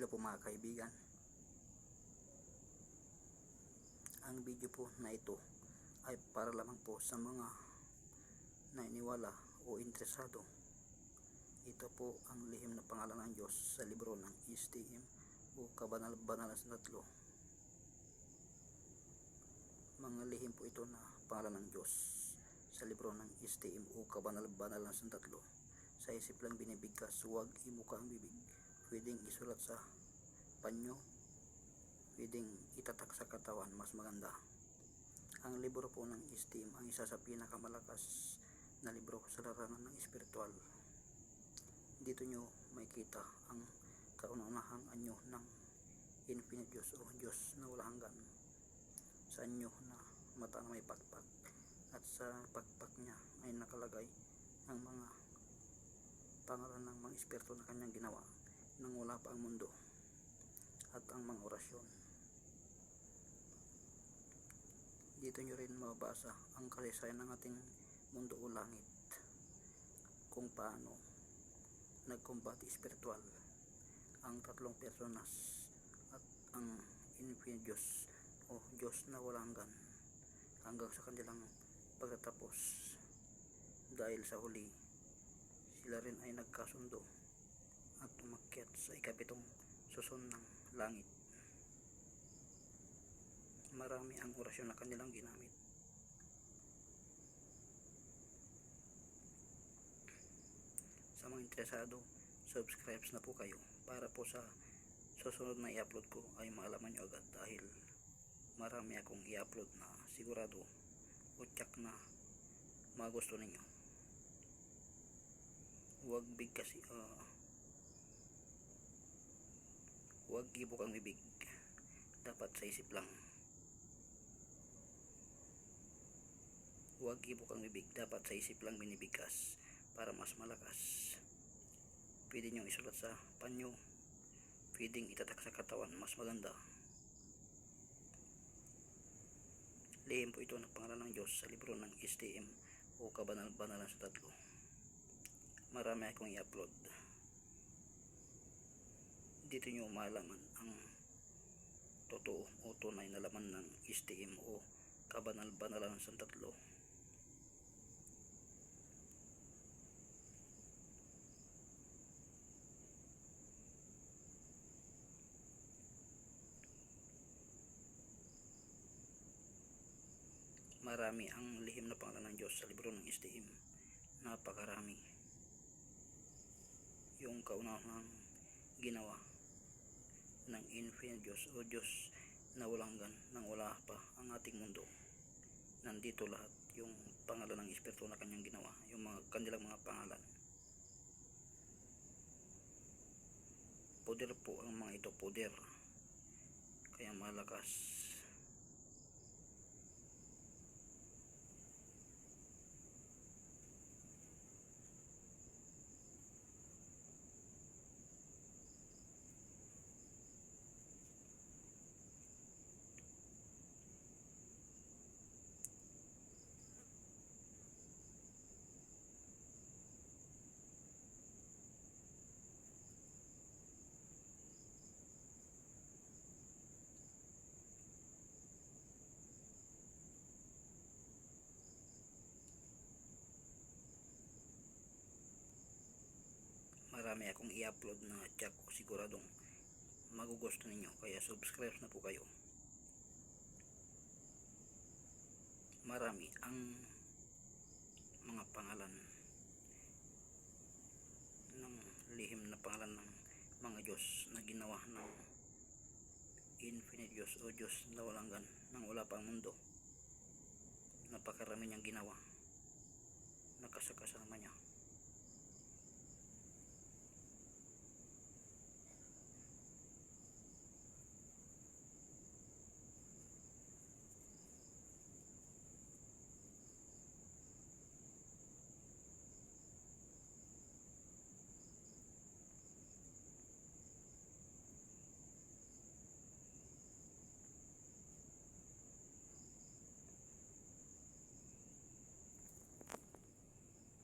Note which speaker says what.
Speaker 1: Hello po mga kaibigan. Ang video po na ito ay para lamang po sa mga naniniwala o interesado. Ito po ang lihim na pangalan ng Diyos sa libro ng STM o Kabanal-Banalan sa Tatlo. Mga lihim po ito na pangalan ng Diyos sa libro ng STM o Kabanal-Banalan sa Tatlo. Sa isip lang binibigkas, huwag imuka ang bibig. Pwedeng isulat sa panyo, pwedeng itatak sa katawan, mas maganda. Ang libro po ng STM ang isa sa pinakamalakas na libro sa larangan ng espiritual. Dito nyo makikita ang kauna-unahang anyo ng infinite Diyos o Diyos na wala hanggan. Sa anyo na mata na may pakpak, at sa pakpak niya ay nakalagay ang mga pangalan ng mga espiritu na kanyang ginawa nang wala pa ang mundo at ang mga orasyon. Dito nyo rin mababasa ang kasaysayan ng ating mundo o langit, kung paano nagkumbati espiritual ang tatlong personas at ang infinite Diyos o Diyos na walang hanggang sa kanilang pagtatapos. Dahil sa huli sila rin ay nagkasundo at umakyat sa ikapitong susun ng langit. Marami ang orasyon na kanilang ginamit. Sa mga interesado, subscribe na po kayo para po sa susunod na i-upload ko ay maalaman nyo agad, dahil marami akong i-upload na sigurado o tsak na magusto ninyo. Huwag ibuk ang bibig, dapat sa isip lang. Huwag ibuk ang bibig, dapat sa isip lang binibigkas para mas malakas. Pwede nyo isulat sa panyo, pwedeng itatak sa katawan, mas maganda. Lihim po ito ng pangalan ng Diyos sa libro ng STM o Kabanal-Banalan sa Tatlo. Marami akong i-upload. Dito nyo malaman ang totoo o tunay na laman ng STM o Kabanal-Banalan sa Tatlo. Marami ang lihim na pangalan ng Diyos sa libro ng STM. Napakarami. Yung kaunahang ginawa ng infinite Diyos o Diyos na walang hanggan nang wala pa ang ating mundo. Nandito lahat yung pangalan ng espiritu na kanyang ginawa, yung kanilang mga pangalan. Poder po ang mga ito, poder. Kaya malakas. Marami akong i-upload na tsak o siguradong magugusto ninyo, kaya subscribe na po kayo. Marami ang mga pangalan ng lihim na pangalan ng mga Diyos na ginawa ng infinite Diyos o Diyos na walang hanggan nang wala pang mundo. Napakarami niyang ginawa, nakasakasama niya.